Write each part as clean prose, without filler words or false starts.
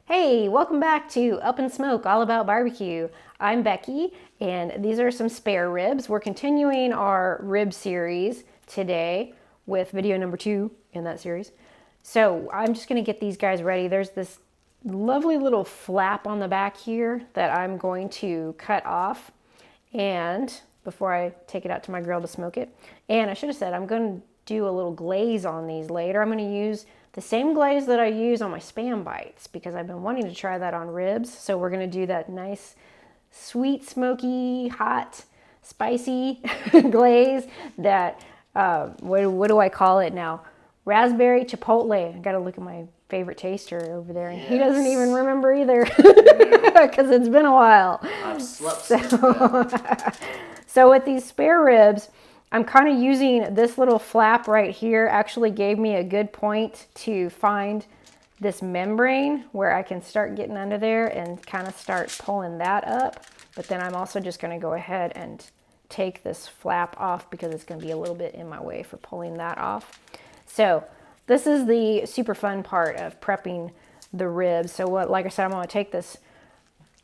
Hey, welcome back to Up in Smoke, all about barbecue. I'm Becky, and these are some spare ribs. We're continuing our rib series today with video number 2 in that series. So I'm just gonna get these guys ready. There's this lovely little flap on the back here that I'm going to cut off, and before I take it out to my grill to smoke it. And I should have said, I'm gonna do a little glaze on these later. I'm gonna use the same glaze that I use on my Spam bites because I've been wanting to try that on ribs. So we're gonna do that nice, sweet, smoky, hot, spicy glaze that, what do I call it now? Raspberry chipotle. I gotta look at my favorite taster over there, and he doesn't even remember either because it's been a while. I've slept since then. So with these spare ribs, I'm kind of using this little flap right here. Actually gave me a good point to find this membrane where I can start getting under there and kind of start pulling that up. But then I'm also just going to go ahead and take this flap off because it's going to be a little bit in my way for pulling that off. So this is the super fun part of prepping the ribs. So like I said, I'm going to take this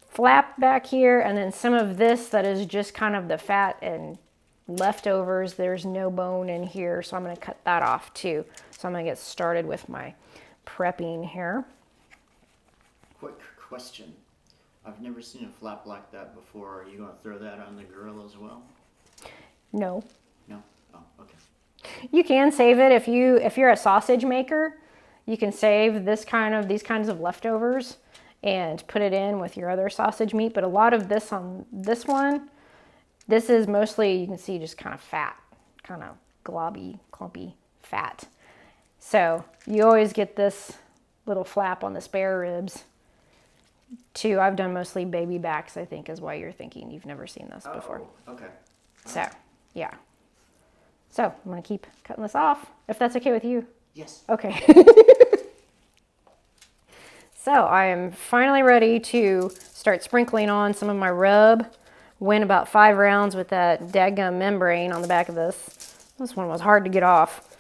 flap back here, and then some of this that is just kind of the fat and leftovers. There's no bone in here, so I'm going to cut that off too. So I'm going to get started with my prepping here. Quick question. I've never seen a flap like that before. Are you going to throw that on the grill as well? No. No? Oh, okay. You can save it if you're a sausage maker. You can save these kinds of leftovers and put it in with your other sausage meat. But a lot of this on this one, this is mostly, you can see, just kind of fat, kind of globby, clumpy fat. So you always get this little flap on the spare ribs too. I've done mostly baby backs, I think is why you're thinking you've never seen this before. Okay. So, yeah. So I'm gonna keep cutting this off, if that's okay with you. Yes. Okay. So I am finally ready to start sprinkling on some of my rub. Went about 5 rounds with that dadgum membrane on the back of this. This one was hard to get off.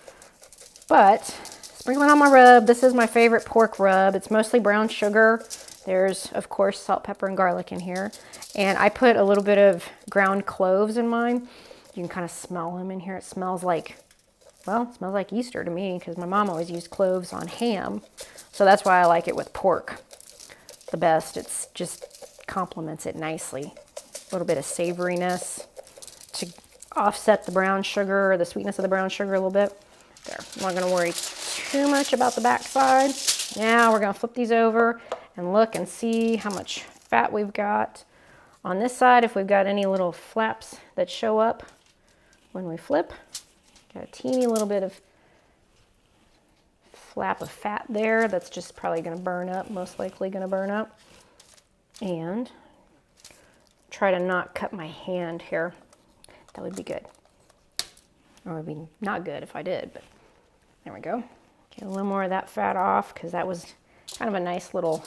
But sprinkling on my rub. This is my favorite pork rub. It's mostly brown sugar. There's, of course, salt, pepper, and garlic in here. And I put a little bit of ground cloves in mine. You can kind of smell them in here. It smells like, well, it smells like Easter to me because my mom always used cloves on ham. So that's why I like it with pork the best. It's just complements it nicely. A little bit of savoriness to offset the brown sugar, or the sweetness of the brown sugar a little bit. There, I'm not gonna worry too much about the back side. Now we're gonna flip these over and look and see how much fat we've got on this side. If we've got any little flaps that show up when we flip. Got a teeny little bit of flap of fat there. That's just probably gonna burn up, most likely gonna burn up. And try to not cut my hand here. That would be good. Or it would be not good if I did, but there we go. Get a little more of that fat off because that was kind of a nice little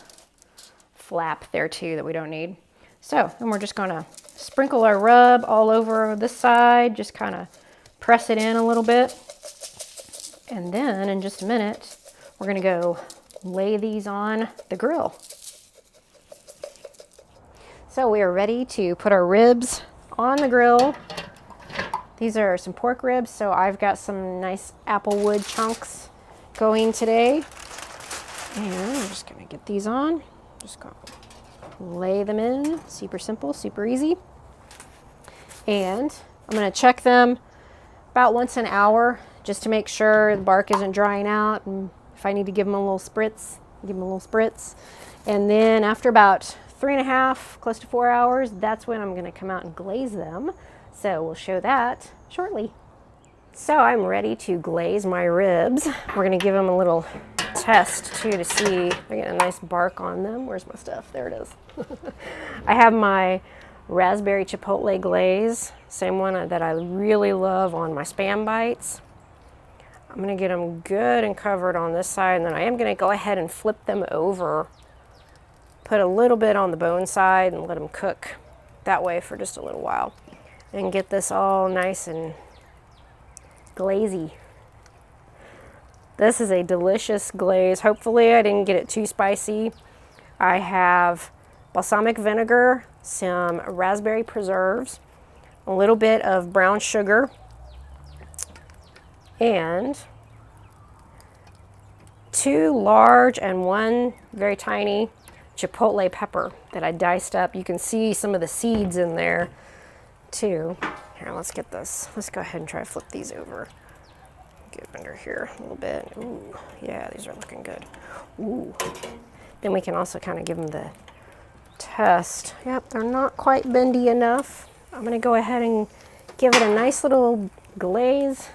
flap there too that we don't need. So then we're just gonna sprinkle our rub all over this side, just kind of press it in a little bit. And then in just a minute, we're gonna go lay these on the grill. So we are ready to put our ribs on the grill. These are some pork ribs, so I've got some nice applewood chunks going today. And I'm just gonna get these on. Just gonna lay them in, super simple, super easy. And I'm gonna check them about once an hour just to make sure the bark isn't drying out. And if I need to give them a little spritz, give them a little spritz. And then after about 3.5, close to 4 hours, that's when I'm gonna come out and glaze them. So we'll show that shortly. So I'm ready to glaze my ribs. We're gonna give them a little test too to see if I get a nice bark on them. Where's my stuff? There it is. I have my raspberry chipotle glaze, same one that I really love on my Spam bites. I'm gonna get them good and covered on this side, and then I am gonna go ahead and flip them over. Put a little bit on the bone side and let them cook that way for just a little while. And get this all nice and glazy. This is a delicious glaze. Hopefully I didn't get it too spicy. I have balsamic vinegar, some raspberry preserves, a little bit of brown sugar, and 2 large and 1 very tiny chipotle pepper that I diced up. You can see some of the seeds in there too. Here, let's get this. Let's go ahead and try to flip these over. Get under here a little bit. Ooh, yeah, these are looking good. Ooh. Then we can also kind of give them the test. Yep, they're not quite bendy enough. I'm gonna go ahead and give it a nice little glaze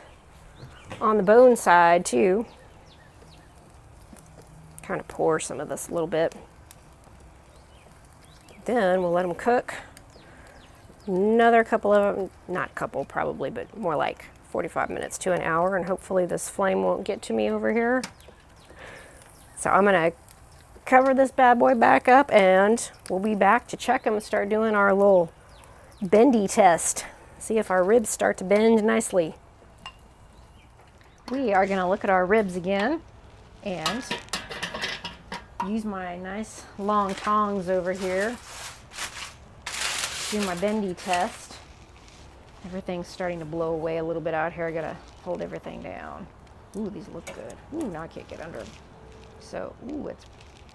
on the bone side too. Kind of pour some of this a little bit. Then we'll let them cook. Another couple of, not couple probably, but more like 45 minutes to an hour, and hopefully this flame won't get to me over here. So I'm gonna cover this bad boy back up, and we'll be back to check them and start doing our little bendy test. See if our ribs start to bend nicely. We are gonna look at our ribs again and use my nice long tongs over here. Do my bendy test. Everything's starting to blow away a little bit out here. I gotta hold everything down. Ooh, these look good. Ooh, now I can't get under them. So, ooh, it's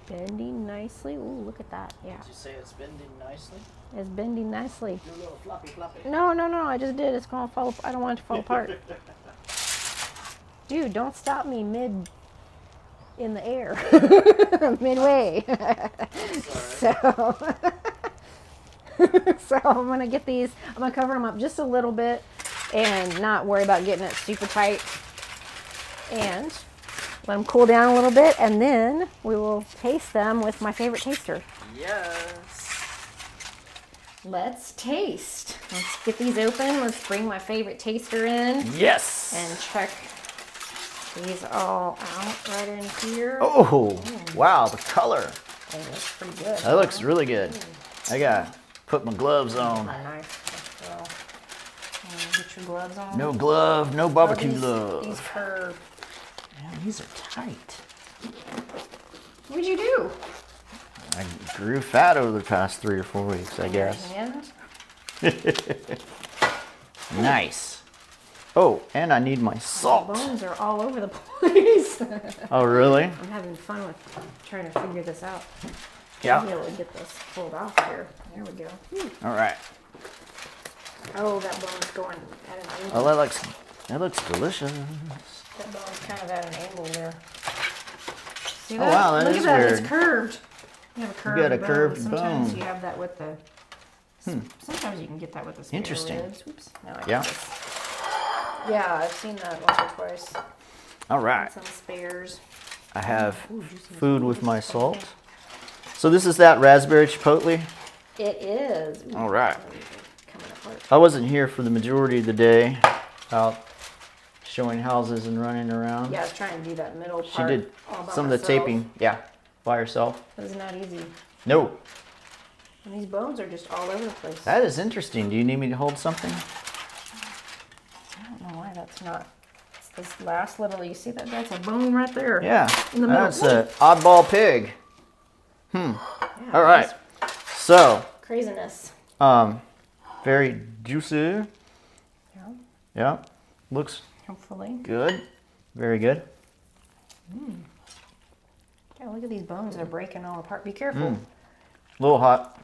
bending nicely. Ooh, look at that. Yeah. Did you say it's bending nicely? It's bending nicely. Do a little floppy floppy. No, I just did. It's gonna fall. I don't want it to fall apart. Dude, don't stop me mid in the air. Midway. So so I'm gonna get these, I'm gonna cover them up just a little bit and not worry about getting it super tight, and let them cool down a little bit, and then we will taste them with my favorite taster. Yes. Let's taste. Let's get these open. Let's bring my favorite taster in. Yes. And check these all out right in here. Oh, wow, the color. Oh, that's pretty good. That looks really good. I gotta put my gloves on. My knife as well. Get your gloves on. No glove, no barbecue These glove. curve. Man, these are tight. What'd you do? I grew fat over the past 3 or 4 weeks, I guess. Hand? Nice. Oh, and I need my The salt. bones are all over the place. Oh, really? I'm having fun with trying to figure this out. Yeah. I'll be able to get this pulled off here. There we go. All right. Oh, that bone's going at an angle. Oh, that looks delicious. That bone's kind of at an angle there. See Oh, wow, that Look is at that. weird. It's curved. You have a curved got a bone. curved Sometimes bone. you have that with the. Sometimes you can get that with the spare Interesting. ribs. Oops. Now I Yeah. got this. Yeah, I've seen that once or twice. All right. Some spares. I have Ooh, juicy. food with my Okay. salt. So this is that raspberry chipotle. It is. Ooh, All right. coming apart. I wasn't here for the majority of the day, out showing houses and running around. Yeah, I was trying to do that middle She part. did all by some of the myself. taping, yeah, by herself. It was not easy. No, And these bones are just all over the place. that is interesting. Do you need me to hold something? I don't know why that's not. It's this last little, you see that? That's a bone right there. Yeah, In the middle. that's an oddball pig. Yeah, All right, so craziness. very juicy. Yeah, Yeah, looks hopefully. good. Very good. Yeah, look at these bones. They're breaking all apart. Be careful. A little hot.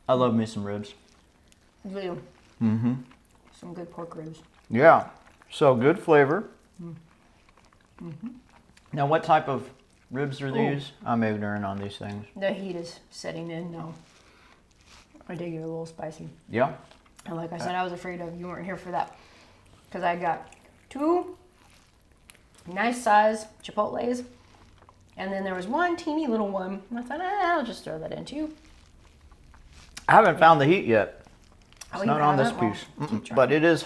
I love me some ribs. Do. Some good pork ribs. Yeah, so good flavor. Now, what type of ribs are these? I'm ignorant on these things. The heat is setting in now. I did get a little spicy. Yeah? And like I said, I was afraid of you weren't here for that. Because I got 2 nice size chipotles. And then there was 1 teeny little one. And I thought, I'll just throw that in too. I haven't found the heat yet. It's Oh, not you on this haven't? Well, piece. keep trying. But it is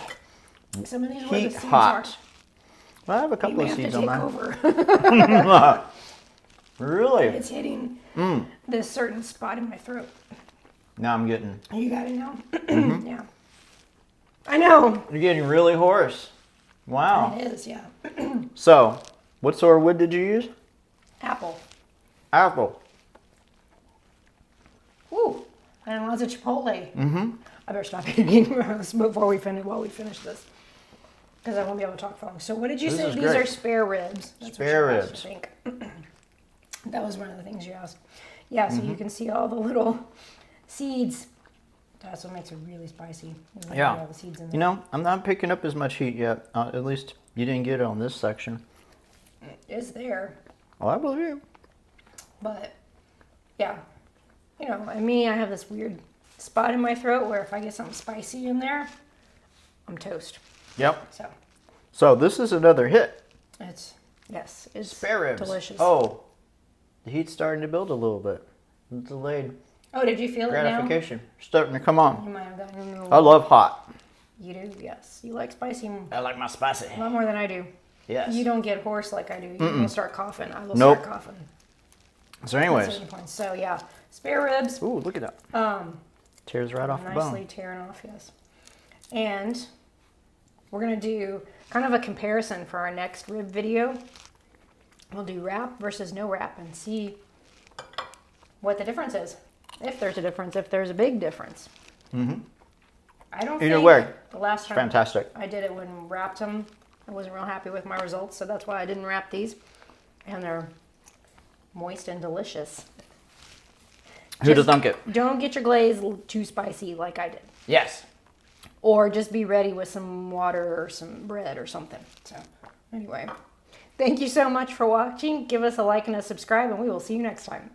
Some of these where the heat seeds hot. Well, I have a are. You couple may of have to seeds take on mine. over. Really? It's hitting this certain spot in my throat. Now I'm getting, You got it now? Yeah. I know. you're getting really hoarse. Wow. It is, yeah. So, What sort of wood did you use? Apple. Apple. Ooh, and lots of chipotle. I better stop eating before we finish. While we finish this, because I won't be able to talk for long. So, what did you say? These are spare ribs. That's spare what you asked, ribs. I think. That was one of the things you asked. Yeah, so you can see all the little seeds. That's what makes it really spicy. Yeah. All the seeds in there. You know, I'm not picking up as much heat yet. At least you didn't get it on this section. It's there. Well, I believe you. But, yeah. You know, and me, I have this weird spot in my throat where if I get something spicy in there, I'm toast. Yep. So, So this is another hit. it's, yes, it's Spare ribs. delicious. Oh, the heat's starting to build a little bit. Delayed Oh, did you feel it now? gratification. Starting to come on. You might have gotten a little... I love hot. You do, yes. You like spicy I like my spicy. a lot more than I do. Yes. You don't get hoarse like I do. You will start coughing. I will Nope. start coughing. So At anyways. certain points. So, yeah. Spare ribs. Ooh, look at that. Tears right off the Nicely bone. tearing off, yes. And we're going to do kind of a comparison for our next rib video. We'll do wrap versus no wrap and see what the difference is. If there's a difference, if there's a big difference. I don't Either think way, the last time fantastic. I did it when wrapped them, I wasn't real happy with my results, so that's why I didn't wrap these. And they're moist and delicious. Who'd have thunk it? Don't get your glaze too spicy like I did. Yes. Or just be ready with some water or some bread or something. So anyway, thank you so much for watching. Give us a like and a subscribe, and we will see you next time.